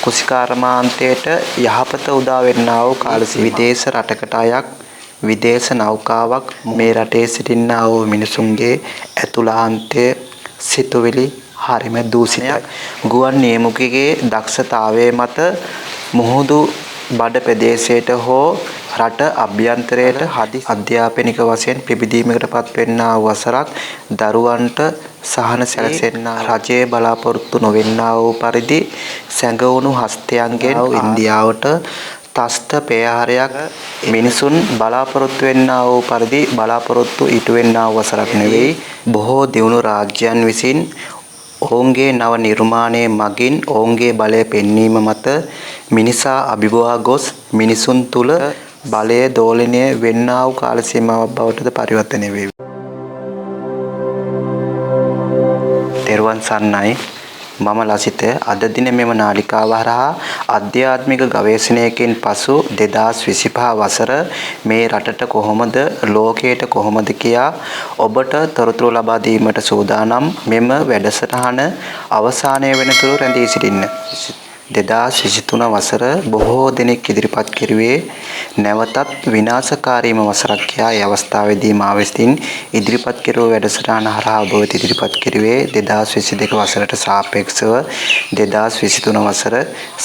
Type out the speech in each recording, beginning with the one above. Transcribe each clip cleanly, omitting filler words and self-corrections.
කුසිකාර්මාන්තයට යහපත උදා වෙන්නා වූ කාල විදේශ රටකට අයක් විදේශ නෞකාවක් මේ රටේ සිටින්නා වූ මිනිසුන්ගේ ඇතුළාන්තය සිතුවිලි හරිම දූෂිතයි. ගුවන් නියමුකගේ දක්ෂතාවයේ මත මුහුදු බඩ ප්‍රදේශයට හෝ රට අභ්‍යන්තරයට හදිසි අධ්‍යාපනික වශයෙන් පිබිදීමකට පත්වෙන්නා වූ වසරක් දරුවන්ට සහන සැලසෙන්නා රජයේ බලාපොරොත්තු නොවෙන්නා වූ පරිදි සැඟවුණු හස්තයන්ගෙන් ඉන්දියාවට තස්ත පෙරහරයක් මිනිසුන් බලාපොරොත්තු වෙන්නා වූ පරිදි බලාපොරොත්තු ඉටු වෙන්නා වූ වසරක් නෙවෙයි. බොහෝ දියුණු රාජ්‍යයන් විසින් ඔවුන්ගේ නව නිර්මාණයේ මගින් ඔවුන්ගේ බලය පෙන්වීම මත මිනිසා අභිබවා ගොස් මිනිසුන් තුල බලය දෝලනය වෙන්නා වූ කාල සීමාවක් බවටද පරිවර්තනය වේ. තෙරුවන් සරණයි. මම ලසිත අද දින මෙම නාලිකාව හරහා අධ්‍යාත්මික ගවේෂණයකින් පසු 2025 වසර මේ රටට කොහොමද ලෝකයට කොහොමද කියා ඔබට තොරතුරු ලබා දීමට සූදානම්. මෙම වැඩසටහන අවසානය වෙනතුරු රැඳී සිටින්න. 2023 වසර බොහෝ දෙනෙක් ඉදිරිපත් කෙරුවේ නැවතත් විනාශකාරීම වසරක් කියා. ඒ අවස්ථාවේදී මා විසින් ඉදිරිපත් කෙරුව වැඩසටහන හරහා ඔබ වෙත ඉදිරිපත් කෙරුවේ 2022 වසරට සාපේක්ෂව 2023 වසර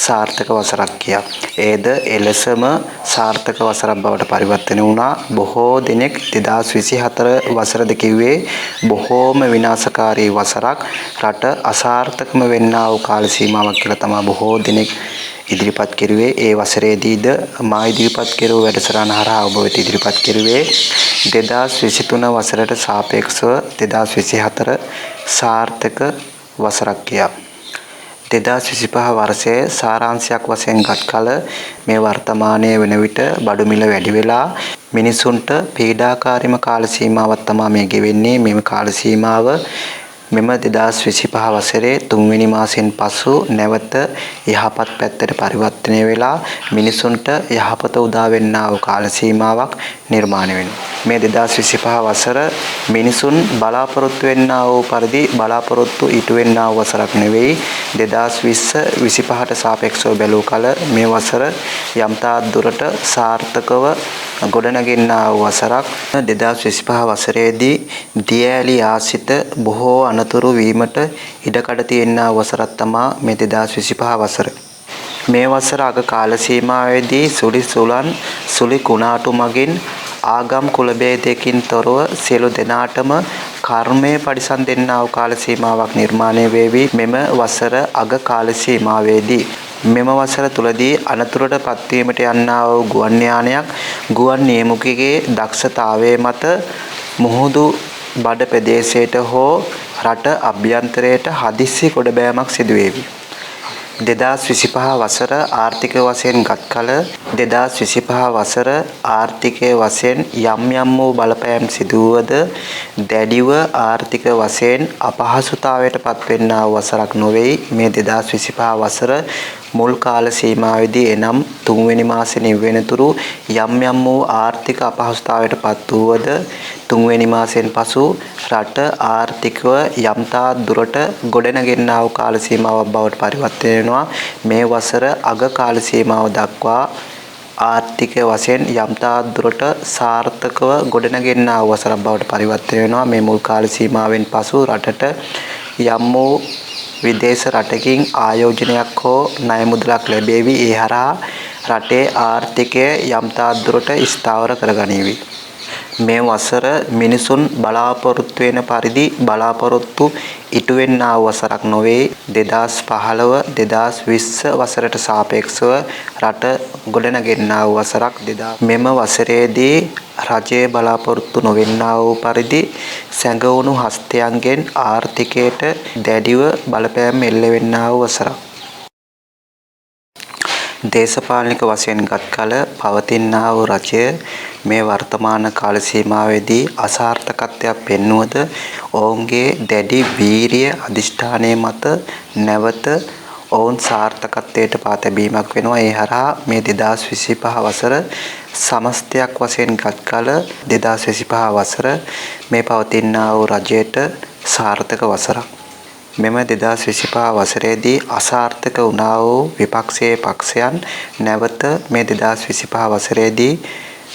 සාර්ථක වසරක් කියා. ඒද එලෙසම සාර්ථක වසරක් බවට පරිවර්තනය වුණා. බොහෝ දෙනෙක් 2024 වසරද කිව්වේ බොහෝම විනාශකාරී වසරක්, රට අසාර්ථකම වෙන්නා වූ කාල සීමාවක් කියලා තමයි බොහෝ දෙනෙක් ඉදිරිපත් කෙරුවේ. ඒ වසරේදීද මා ඉදිරිපත් කෙරුව වැඩසටහන හරහා ඔබ වෙත ඉදිරිපත් කෙරුවේ 2023 වසරට සාපේක්ෂව 2024 සාර්ථක වසරක් කියා. 2025 වර්ෂයේ සාරාංශයක් වශයෙන් ගත් කල මේ වර්තමානයේ වෙන විට බඩු මිල වැඩි වෙලා මිනිසුන්ට පීඩාකාරීම කාල සීමාවක් තමයි මේ ගෙවෙන්නේ. මේ කාල සීමාව මෙම 2025 වසරේ 3 වෙනි මාසයෙන් පසු නැවත යහපත් පැත්තට පරිවර්තනය වෙලා මිනිසුන්ට යහපත උදා වෙන්නා වූ කාල සීමාවක් නිර්මාණය වෙනවා. මේ 2025 වසර මිනිසුන් බලාපොරොත්තු වෙන්නා වූ පරිදි බලාපොරොත්තු ඉටු වෙන්නා වූ වසරක් නෙවෙයි. 2025ට සාපේක්ෂව බැලූ කල මේ වසර යම්තා දුරට සාර්ථකව ගොඩනගින්නා වූ වසරක්. 2025 වසරේදී දියඇලි ආශ්‍රිත බොහෝ අනතුරු වීමට ඉඩකඩ තියෙනා වසරක් තමයි මේ 2025 වසර. මේ වසර අග කාල සීමාවේදී සුළි කුණාටු මගින් ආගම් කුල භේදයකින් තොරව සියලු දෙනාටම කර්මය පරිසම් දෙන්නා වූ කාල සීමාවක් නිර්මාණය වේවි. මෙම වසර අග කාල සීමාවේදී මෙම වසර තුලදී අනතුරට පත්වීමට යන්නා වූ ගුවන් යානයක් ගුවන් නියමුකගේ දක්ෂතාවයේ මත මුහුදු බඩ ප්‍රදේශයට හෝ රට අභ්‍යන්තරයට හදිසි ගොඩබෑමක් සිදුවේවි. 2025 වසර ආර්ථික වශයෙන් ගත් කල 2025 වසර ආර්ථිකයේ වශයෙන් යම් වූ බලපෑම් සිදුවද දැඩිව ආර්ථික වශයෙන් අපහසුතාවයට පත්වෙන්නා වූ වසරක් නොවේ. මේ 2025 වසර මුල් කාල සීමාවේදී එනම් 3 වෙනි මාසෙ නිවෙනතුරු යම් වූ ආර්ථික අපහසුතාවයට පත් වූවද 3 වෙනි මාසෙන් පසු රට ආර්ථිකව යම්තා දුරට ගොඩනගෙන්නා වූ කාල සීමාවක් බවට පරිවර්තනය වෙනවා. මේ වසර අග කාල සීමාව දක්වා ආර්ථික වශයෙන් යම්තා දුරට සාර්ථකව ගොඩනගෙන්නා වූ වසරක් බවට පරිවර්තනය වෙනවා. මේ මුල් කාල සීමාවෙන් පසු රටට යම් වූ විදේශ රටකින් ආයෝජනයක් හෝ ණය මුදලක් ලැබේවි. ඒ හරහා රටේ ආර්ථිකය යම්තා දුරට ස්ථාවර කරගනීවි. මේ වසර මිනිසුන් බලාපොරොත්තු වෙන පරිදි බලාපොරොත්තු ඉටු වෙන්නා වූ වසරක් නොවේ. 2015 2020 වසරට සාපේක්ෂව රට ගොඩනගෙන්නා වූ වසරක්. මෙම වසරේදී රජයේ බලාපොරොත්තු නොවෙන්නා වූ පරිදි සැඟවුණු හස්තයන්ගෙන් ආර්ථිකයට දැඩිව බලපෑම් එල්ල වෙන්නා වූ වසරක්. දේශපාලනික වශයෙන් ගත් කල පවතිනා වූ රජය මේ වර්තමාන කාල සීමාවේදී අසාර්ථකත්වයක් පෙන්වුවද ඔවුන්ගේ දැඩි වීරිය අධිෂ්ඨානය මත නැවත ඔවුන් සාර්ථකත්වයට පා තැබීමක් වෙනවා. ඒ හරහා මේ 2025 වසර සමස්තයක් වශයෙන් ගත් කල 2025 වසර මේ පවතිනා වූ රජයට සාර්ථක වසරක්. මෙම 2025 වසරේදී අසාර්ථක වුණා වූ විපක්ෂයේ පක්ෂයන් නැවත මේ 2025 වසරේදී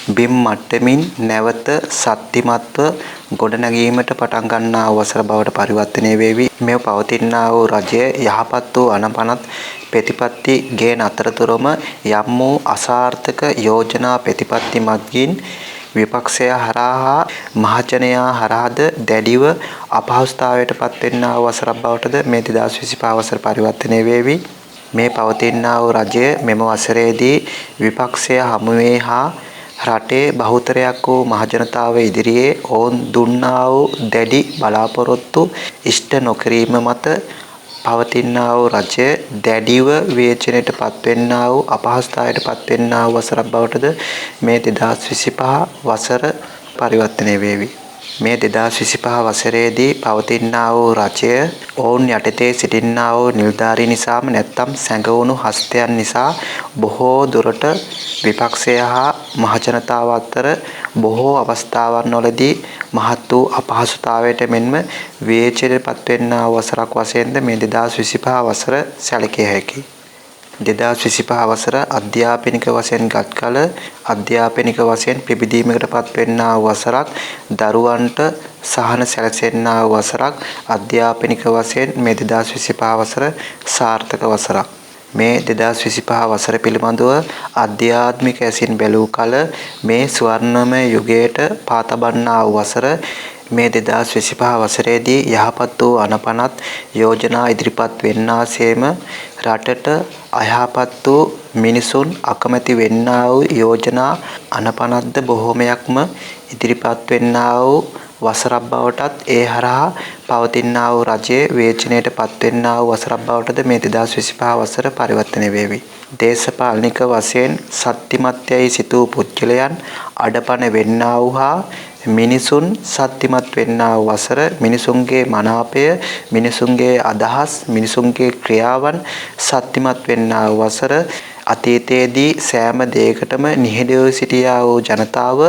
බිම් මට්ටමින් නැවත ශක්තිමත්ව ගොඩනැගීමට පටන් ගන්නා වසර බවට පරිවර්තනය වේවි. මේ පවතිනා වූ රජය යහපත් වූ අනපනත් ප්‍රතිපත්ති ගේන අතරතුරම යම් වූ අසාර්ථක යෝජනා ප්‍රතිපත්ති මගින් විපක්ෂය හරහා මහජනයා හරහාද දැඩිව අපහසුතාවයට පත්වෙනා වසරක් බවටද මේ 2025 වසර පරිවර්තනය වේවි. මේ පවතිනා වූ රජය මෙම වසරේදී විපක්ෂය හමුවේ හා රටේ බහුතරයක් වූ මහජනතාව ඉදිරියේ ඔවුන් දුන්නා වූ දැඩි බලාපොරොත්තු ඉෂ්ට නොකිරීම මත පවතිනා වූ රජය දැඩිව විවේචනයට පත්වෙනා වූ අපහසුතාවයට පත්වෙනා වූ වසරක් බවටද මේ 2025 වසර පරිවර්තනය වේවි. මේ 2025 වසරේදී පවතිනා වූ රජය ඔවුන් යටතේ සිටිනා වූ නිලධාරීන් නිසාම නැත්නම් සැඟවුණු හස්තයන් නිසා බොහෝ දුරට විපක්ෂය හා මහජනතාව අතර බොහෝ අවස්ථාවන් වලදී මහත් වූ අපහසුතාවයට මෙන්ම විවේචනයට පත්වෙනා වසරක් වශයෙන්ද මේ 2025 වසර සැලකිය හැකියි. 2025 වසර අධ්‍යාපනික වශයෙන් ගත් කල අධ්‍යාපනික වශයෙන් පිබිදීමකට පත්වෙනා වසරක්, දරුවන්ට සහන සැලසෙන්නා වසරක්, අධ්‍යාපනික වශයෙන් මේ 2025 වසර සාර්ථක වසරක්. මේ 2025 වසර පිළිබඳව අධ්‍යාත්මික ඇසින් බැලූ කල මේ ස්වර්ණමය යුගයට පා තබන්නා වසර මේ 2025 වසරේදී යහපත් වූ අනපනත් යෝජනා ඉදිරිපත් වෙන්නාseම රටට අයහපත් වූ මිනිසුන් අකමැති වෙන්නා වූ යෝජනා අනපනත්ද බොහෝමයක්ම ඉදිරිපත් වෙන්නා වූ වසරක් බවටත් ඒ හරහා පවතිනා වූ රජයේ වේචනයට පත්වෙන්නා වූ වසරක් බවටද මේ 2025 වසර පරිවර්තනය වේවි. දේශපාලනික වශයෙන් සත්‍යමත්යයි සිතූ පුද්ගලයන් අඩපණ වෙන්නා වූ හා මිනිසුන් සත්‍යමත් වෙන්නා වූ වසර, මිනිසුන්ගේ මනාපය, මිනිසුන්ගේ අදහස්, මිනිසුන්ගේ ක්‍රියාවන් සත්‍යමත් වෙන්නා වූ වසර, අතීතයේදී සෑම දෙයකටම නිහඬව සිටියා වූ ජනතාව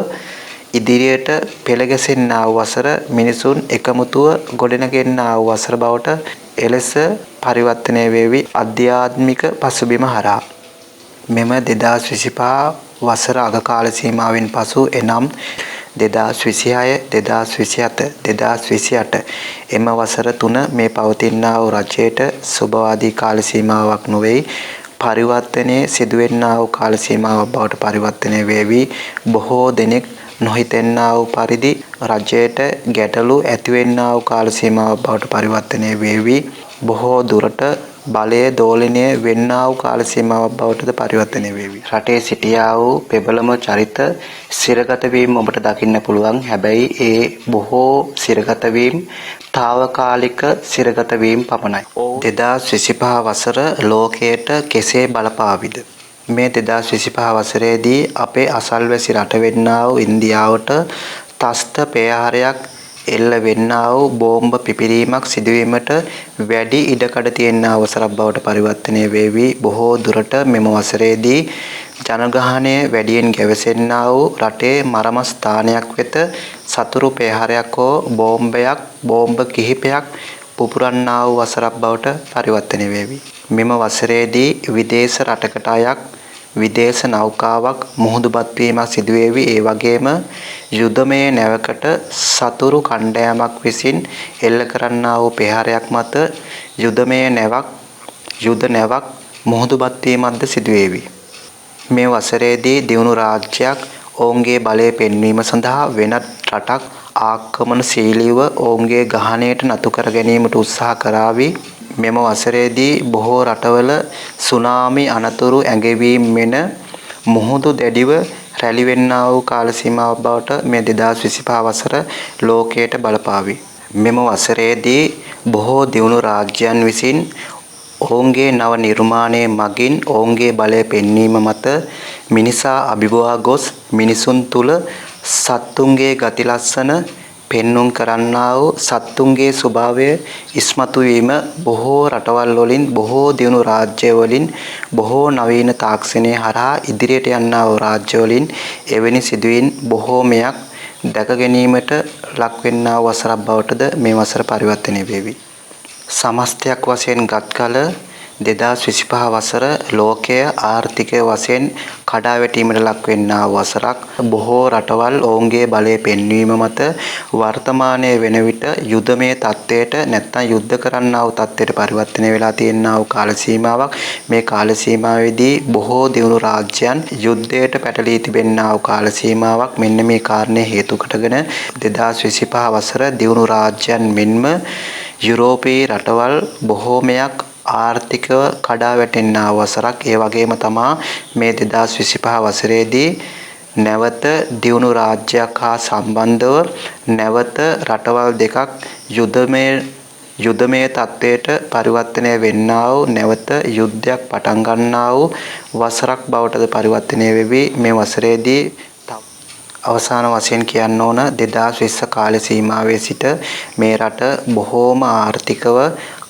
ඉදිරියට පෙළගැසෙන්නා වූ වසර, මිනිසුන් එකමුතුව ගොඩනගෙන්නා වූ වසර බවට එලෙස පරිවර්තනය වේවි අධ්‍යාත්මික පසුබිම හරහා. මෙම 2025 වසර අග කාල සීමාවෙන් පසු එනම් 2026, 2027, 2028 එම වසර තුන මේ පවතිනා වූ රජයට සුබවාදී කාල සීමාවක් නොවේ. පරිවර්තනයේ සිදුවෙන්නා වූ කාල සීමාවක් බවට පරිවර්තනය වේවි. බොහෝ දෙනෙක් නොහිතෙන්නා වූ පරිදි රජයට ගැටලු ඇතිවෙන්නා වූ කාල සීමාවක් බවට පරිවර්තනය වේවි. බොහෝ දුරට බලය දෝලනය වෙන්නා වූ කාල සීමාවක් බවටද පරිවර්තනය වේවි. රටේ සිටියා වූ පෙබළම චරිත සිරගත වීම ඔබට දකින්න පුළුවන්. හැබැයි ඒ බොහෝ සිරගත වීම తాවකාලික සිරගත වීම පමණයි. 2025 වසර ලෝකයට කෙසේ බලපාවිද? මේ 2025 වසරේදී අපේ අසල්වැසි රට වෙන්නා වූ ඉන්දියාවට තස්ත පෙරහරයක් එල්ල වෙන්නා වූ බෝම්බ පිපිරීමක් සිදුවීමට වැඩි ඉඩකඩ තියෙන අවසරක් බවට පරිවර්තනය වේවි. බොහෝ දුරට මෙම වසරේදී ජනගහනය වැඩියෙන් ගැවසෙන්නා වූ රටේ මරම ස්ථානයක් වෙත සතුරු පෙරහරයක් හෝ බෝම්බ කිහිපයක් පුපුරන්නා වූ වසරක් බවට පරිවර්තනය වේවි. මෙම වසරේදී විදේශ රටකට අයක් විදේශ නෞකාවක් මුහුදුබත් වීමක් සිදුවේවි. ඒ වගේම යුදමය නැවකට සතුරු කණ්ඩායමක් විසින් එල්ල කරන්නා වූ පෙරහරයක් මත යුද නැවක් මුහුදුබත් වීමක්ද සිදුවේවි. මේ වසරේදී දියුණු රාජ්‍යයක් ඔවුන්ගේ බලය පෙන්වීම සඳහා වෙනත් රටක් ආක්‍රමණශීලීව ඔවුන්ගේ ගහණයට නතු කර ගැනීමට උත්සාහ කරાવી. මෙම වසරේදී බොහෝ රටවල සුනාමි අනතුරු ඇඟවීම මෙන මුහුදු දැඩිව රැලි වෙන්නා වූ කාල සීමාවක් බවට මේ 2025 වසර ලෝකයට බලපාවි. මෙම වසරේදී බොහෝ දියුණු රාජ්‍යයන් විසින් ඔවුන්ගේ නව නිර්මාණය මගින් ඔවුන්ගේ බලය පෙන්වීම මත මිනිසා අභිබවා ගොස් මිනිසුන් තුල සත්තුන්ගේ ගති ලක්ෂණ පෙන්눔 කරන්නා වූ සත්තුන්ගේ ස්වභාවය ඉස්මතු වීම බොහෝ රටවල් වලින් බොහෝ දියුණු රාජ්‍ය වලින් බොහෝ නවීන තාක්ෂණය හරහා ඉදිරියට යන්නා වූ රාජ්‍ය වලින් එවැනි සිදුවීම් බොහෝමයක් දැක ගැනීමට ලක් වෙන්නා වූ වසරක් බවටද මේ වසර පරිවර්තනය වේවි. සමස්තයක් වශයෙන් ගත් කල 2025 වසර ලෝකය ආර්ථිකය වශයෙන් කඩාවැටීමට ලක්වෙන්නා වසරක්. බොහෝ රටවල් ඔවුන්ගේ බලය පෙන්වීම මත වර්තමානයේ වෙන විට යුද්ධමය තත්ත්වයට නැත්නම් යුද්ධ කරන්නා වූ තත්ත්වයට පරිවර්තනය වෙලා තියෙනා වූ කාල සීමාවක්. මේ කාල සීමාවේදී බොහෝ දියුණු රාජ්‍යයන් යුද්ධයට පැටලී තිබෙන්නා වූ කාල සීමාවක්. මෙන්න මේ කාරණේ හේතු කොටගෙන 2025 වසර දියුණු රාජ්‍යයන් මෙන්ම යුරෝපීය රටවල් බොහෝමයක් ආර්ථිකව කඩා වැටෙන්නා වසරක්. ඒ වගේම තමා මේ 2025 වසරේදී නැවත දියුණු රාජ්‍යයක් හා සම්බන්ධව නැවත රටවල් දෙකක් යුද්ධමය තත්ත්වයට පරිවර්තනය වෙන්නා වූ නැවත යුද්ධයක් පටන් ගන්නා වූ වසරක් බවටද පරිවර්තනය වෙවි. මේ වසරේදී අවසාන වශයෙන් කියන්න ඕන 2020 කාල සීමාවේ සිට මේ රට බොහෝම ආර්ථිකව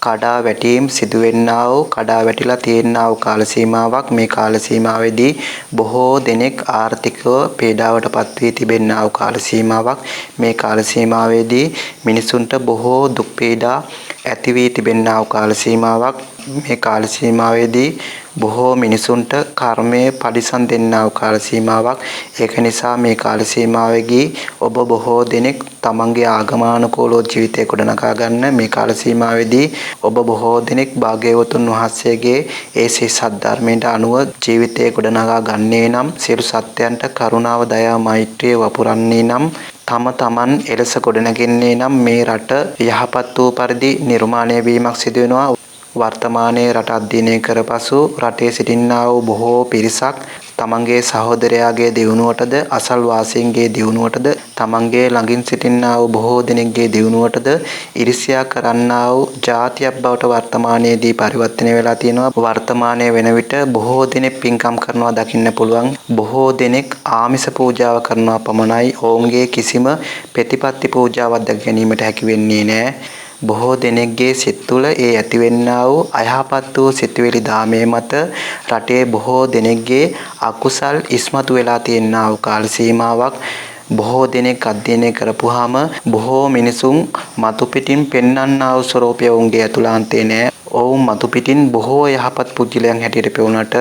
කඩා වැටීම් සිදුවෙන්නා වූ කඩා වැටිලා තියෙනා වූ කාල සීමාවක්. මේ කාල සීමාවේදී බොහෝ දෙනෙක් ආර්ථිකව පීඩාවට පත් වී තිබෙන්නා වූ කාල සීමාවක්. මේ කාල සීමාවේදී මිනිසුන්ට බොහෝ දුක් පීඩා ඇති වී තිබෙන්නා වූ කාල සීමාවක්. මේ කාල සීමාවේදී බොහෝ මිනිසුන්ට කර්මයේ පරිසම් දෙන්නා වූ කාල සීමාවක්. ඒක නිසා මේ කාල සීමාවේදී ඔබ බොහෝ දෙනෙක් තමන්ගේ ආගමනුකූලව ජීවිතය ගොඩනගා ගන්න මේ කාල සීමාවේදී ඔබ බොහෝ දෙනෙක් භාග්‍යවතුන් වහන්සේගේ ඒ සද්ධර්මයට අනුව ජීවිතය ගොඩනගා ගන්නේ නම් සියලු සත්‍යයන්ට කරුණාව දයාව මෛත්‍රිය වපුරන්නේ නම් තම තමන් එලෙස ගොඩනගන්නේ නම් මේ රට යහපත් වූ පරිදි නිර්මාණය වීමක් සිදු වෙනවා. වර්තමානයේ රට අධ්‍යයනය කර පසු රටේ සිටින්නා වූ බොහෝ පිරිසක් තමන්ගේ සහෝදරයාගේ දියුණුවටද අසල්වාසීන්ගේ දියුණුවටද තමන්ගේ ළඟින් සිටින්නා වූ බොහෝ දෙනෙක්ගේ දියුණුවටද ඉරිසියා කරන්නා වූ ජාතියක් බවට වර්තමානයේදී පරිවර්තනය වෙලා තියෙනවා. වර්තමානයේ වෙන විට බොහෝ දෙනෙක් පින්කම් කරනවා දකින්න පුළුවන්. බොහෝ දෙනෙක් ආමිස පූජාව කරනවා පමණයි. ඔවුන්ගේ කිසිම ප්‍රතිපත්ති පූජාවක් දැක ගැනීමට හැකි වෙන්නේ නැහැ. බොහෝ දෙනෙක්ගේ සිත් තුළ ඒ ඇතිවෙන්නා වූ අයහපත් වූ සිතුවිලි දාමය මත රටේ බොහෝ දෙනෙක්ගේ අකුසල් ඉස්මතු වෙලා තියෙනා වූ කාල සීමාවක්. බොහෝ දෙනෙක් අධ්‍යයනය කරපුවාම බොහෝ මිනිසුන් මතු පිටින් පෙන්වන්නා වූ ස්වරූපය ඔවුන්ගේ ඇතුළාන්තේ නෑ. ඔවුන් මතු පිටින් බොහෝ යහපත් පුද්ගලයන් හැටියට පෙවුනට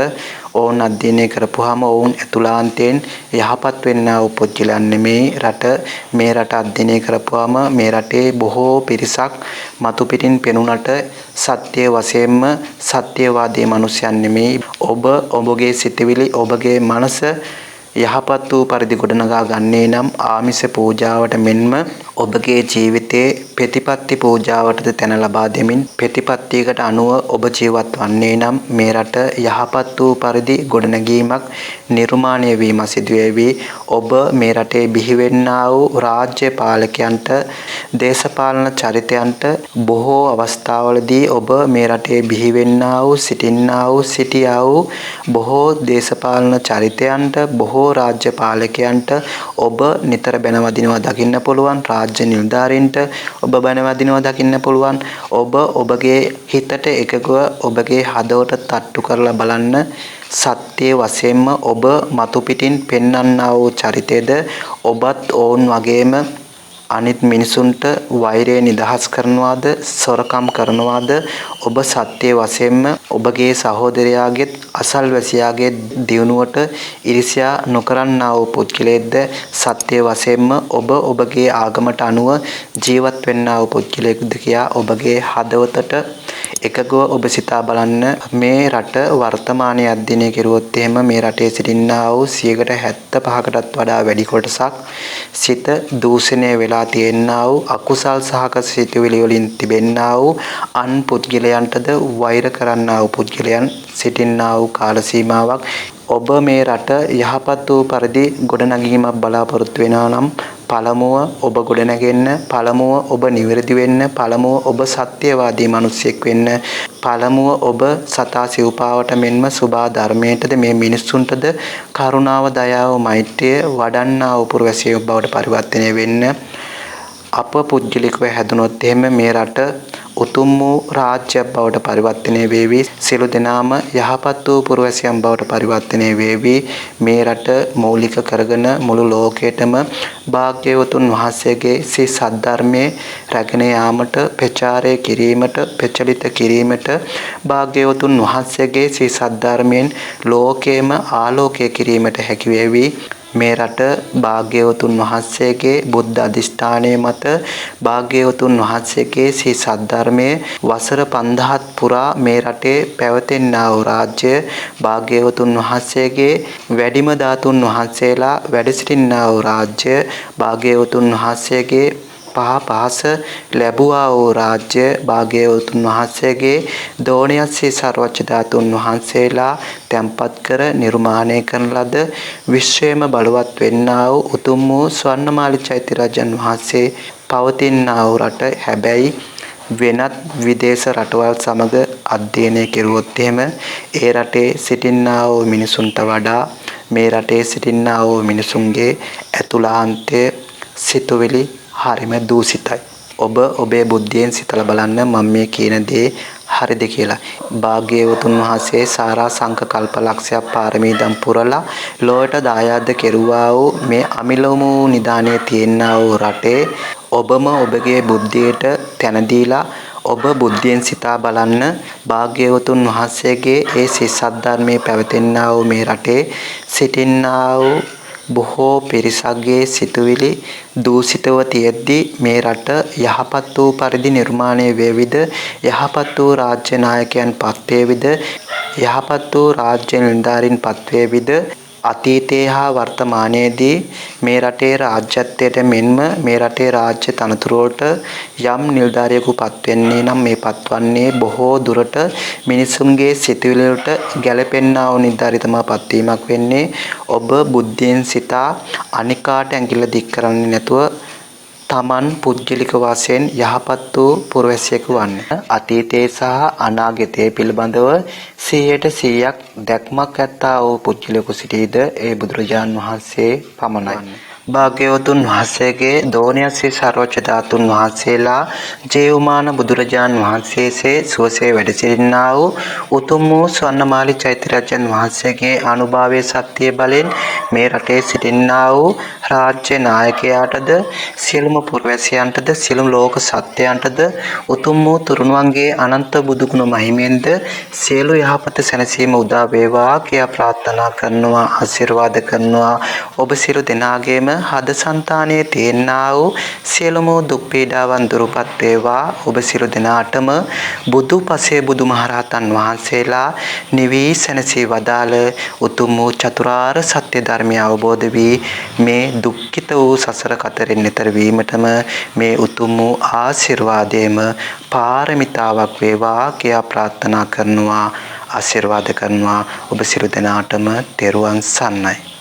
ඔවුන් අධ්‍යයනය කරපුවාම ඔවුන් ඇතුළාන්තයෙන් යහපත් වෙන්නා වූ පුද්ගලයන් නෙමෙයි. මේ රට අධ්‍යයනය කරපුවාම මේ රටේ බොහෝ පිරිසක් මතු පිටින් පෙනුනට සත්‍ය වශයෙන්ම සත්‍යවාදී මිනිසයන් නෙමෙයි. ඔබගේ සිතවිලි ඔබගේ මනස යහපත් වූ පරිදි ගොඩනගා ගන්නේ නම් ආමිස පූජාවට මෙන්ම ඔබගේ ජීවිතයේ ප්‍රතිපත්ති පූජාවටද තැන ලබා දෙමින් ප්‍රතිපත්තියකට අනුව ඔබ ජීවත් වන්නේ නම් මේ රට යහපත් වූ පරිදි ගොඩනැගීමක් නිර්මාණය වීම සිදු වෙවි. ඔබ මේ රටේ බිහිවෙන්නා වූ රාජ්‍ය පාලකයන්ට දේශපාලන චරිතයන්ට බොහෝ අවස්ථාවලදී ඔබ මේ රටේ බිහිවෙන්නා වූ සිටියා වූ බොහෝ දේශපාලන චරිතයන්ට බොහෝ රාජ්‍ය පාලකයන්ට ඔබ නිතර බැනවදිනවා දකින්න පුළුවන්. රාජ්‍ය නිලධාරීන්ට ඔබ බැනවදිනවා දකින්න පුළුවන්. ඔබ ඔබගේ හිතට එකගව ඔබගේ හදවත තට්ටු කරලා බලන්න. සත්‍ය වශයෙන්ම ඔබ මතු පිටින් පෙන්වන්නා වූ චරිතයද ඔබත් ඔවුන් වගේම අනිත් මිනිසුන්ට වෛරය නිදහස් කරනවාද සොරකම් කරනවාද ඔබ සත්‍ය වශයෙන්ම ඔබගේ සහෝදරයාගේ අසල්වැසියාගේ දියුණුවට ඉරිසියා නොකරන්නා වූ පුද්ගලයෙක්ද සත්‍ය වශයෙන්ම ඔබ ඔබගේ ආගමට අනුව ජීවත් වෙන්නා වූ පුද්ගලයෙක්ද කියා ඔබගේ හදවතට එකගව ඔබ සිතා බලන්න. මේ රට වර්තමානයේ අධ්‍යයනය කෙරුවොත් එහෙම මේ රටේ සිටින්නා වූ 75%කටත් වඩා වැඩි කොටසක් සිත දූෂණය වෙලා තියෙනා වූ අකුසල් සහගත සිතුවිලි වලින් තිබෙන්නා වූ අන් පුද්ගලයන්ටද වෛර කරන්නා වූ පුද්ගලයන් සිටින්නා වූ කාල සීමාවක්. ඔබ මේ රට යහපත් වූ පරිදි ගොඩනැගීමක් බලාපොරොත්තු වෙනවා නම් පළමුව ඔබ ගොඩනැගෙන්න, පළමුව ඔබ නිවැරදි වෙන්න, පළමුව ඔබ සත්‍යවාදී මිනිසෙක් වෙන්න, පළමුව ඔබ සතා සිව්පාවට මෙන්ම සුභා ධර්මයටද මේ මිනිස්සුන්ටද කරුණාව දයාව මෛත්‍රිය වඩන්නා වූ පුරවැසියෙක් බවට පරිවර්තනය වෙන්න. අප පුද්ගලිකව හැදුනොත් එහෙම මේ රට උතුම් වූ රාජ්‍යයක් බවට පරිවර්තනය වේවි. සියලු දෙනාම යහපත් වූ පුරවැසියන් බවට පරිවර්තනය වේවි. මේ රට මූලික කරගෙන මුළු ලෝකයටම භාග්‍යවතුන් වහන්සේගේ සී සද්ධර්මයේ රැගෙන යාමට, ප්‍රචාරය කිරීමට, ප්‍රචලිත කිරීමට භාග්‍යවතුන් වහන්සේගේ සී සද්ධර්මයෙන් ලෝකයේම ආලෝකය කිරීමට හැකි වේවි. මේ රට භාග්‍යවතුන් වහන්සේගේ බුද්ධ අධිෂ්ඨානයේ මත භාග්‍යවතුන් වහන්සේගේ සී සද්ධර්මයේ වසර 5000ක් පුරා මේ රටේ පැවතෙනා වූ රාජ්‍ය භාග්‍යවතුන් වහන්සේගේ වැඩිම ධාතුන් වහන්සේලා වැඩ සිටිනා වූ රාජ්‍ය භාග්‍යවතුන් වහන්සේගේ පහස ලැබුවා වූ රාජ්‍ය භාග්‍යවතුන් වහන්සේගේ දෝණියස්සේ සර්වජ්‍ය ධාතුන් වහන්සේලා තැන්පත් කර නිර්මාණය කරන ලද විශ්වයේම බලවත් වෙන්නා වූ උතුම් වූ ස්වර්ණමාලි චෛත්‍ය රජන් වහන්සේ පවතිනා වූ රට. හැබැයි වෙනත් විදේශ රටවල් සමග අධ්‍යයනය කෙරුවොත් එහෙම ඒ රටේ සිටිනා වූ මිනිසුන්ට වඩා මේ රටේ සිටිනා වූ මිනිසුන්ගේ ඇතුළාන්තය සිතුවිලි හරිම දූෂිතයි. ඔබ ඔබේ බුද්ධියෙන් සිතලා බලන්න මම මේ කියන දේ හරිද කියලා. භාග්‍යවතුන් වහන්සේ සාරා සංක කල්ප ලක්ෂයක් පාරමී දම් පුරලා ලෝයට දායාද කෙරුවා වූ මේ අමිලෝම නිදානේ තියෙනා වූ රටේ ඔබම ඔබගේ බුද්ධියට තැන දීලා ඔබ බුද්ධියෙන් සිතා බලන්න භාග්‍යවතුන් වහන්සේගේ ඒ සද්ධර්මයේ පැවතෙනා වූ මේ රටේ සිටිනා වූ බොහෝ පිරිසක්ගේ සිතුවිලි දූෂිතව තියෙද්දි මේ රට යහපත් වූ පරිදි නිර්මාණය වේවිද, යහපත් වූ රාජ්‍ය නායකයන් පත් වේවිද, යහපත් වූ රාජ්‍ය නිලධාරීන් පත් වේවිද, අතීතයේ හා වර්තමානයේදී මේ රටේ රාජ්‍යත්වයට මෙන්ම මේ රටේ රාජ්‍ය තනතුරු වලට යම් නිලධාරියෙකු පත් වෙන්නේ නම් මේ පත්වන්නේ බොහෝ දුරට මිනිසුන්ගේ සිතුවිලි වලට ගැළපෙන්නා වූ නිලධාරිය තමයි පත්වීමක් වෙන්නේ. ඔබ බුද්ධියෙන් සිතා අනිකාට ඇඟිල්ල දික් කරන්නේ නැතුව තමන් පුජ්‍යලික වශයෙන් යහපත් වූ පුරවැසියෙකු වන්න. අතීතයේ සහ අනාගතයේ පිළිබඳව 100% දැක්මක් ඇත්තා වූ පුජ්‍යලිකු සිටීද ඒ බුදුරජාන් වහන්සේ පමණයි. භාග්‍යවතුන් වහන්සේගේ දෝණියස්සේ සර්වජ්‍ය ධාතුන් වහන්සේලා ජේවමාන බුදුරජාන් වහන්සේසේ සුවසේ වැඩ සිටිනා වූ උතුම් වූ ස්වර්ණමාලි චෛත්‍ය රජන් වහන්සේගේ අනුභවයේ ශක්තිය බලෙන් මේ රටේ සිටිනා වූ රාජ්‍ය නායකයාටද සියලුම පුරවැසියන්ටද සියලුම ලෝක සත්‍යයන්ටද උතුම් වූ තුරුණුවන්ගේ අනන්ත බුදුගුණ මහිමෙන්ද සියලු යහපත සැනසීම උදා වේවා කියා ප්‍රාර්ථනා කරනවා, ආශිර්වාද කරනවා. ඔබ සියලු දෙනාගේම හද సంతානයේ තියෙනා වූ සියලුම දුක් පීඩාවන් දුරුපත් වේවා. ඔබ සියලු දෙනාටම බුදු පසේ බුදුමහරහතන් වහන්සේලා නිවී සැනසී වදාළ උතුම් වූ චතුරාර්ය සත්‍ය ධර්මය අවබෝධ වී මේ දුක්ඛිත වූ සසර කතරෙන් එතර වීමටම මේ උතුම් වූ ආශිර්වාදයේම පාරමිතාවක් වේවා කියා ප්‍රාර්ථනා කරනවා, ආශිර්වාද කරනවා. ඔබ සියලු දෙනාටම තෙරුවන් සරණයි.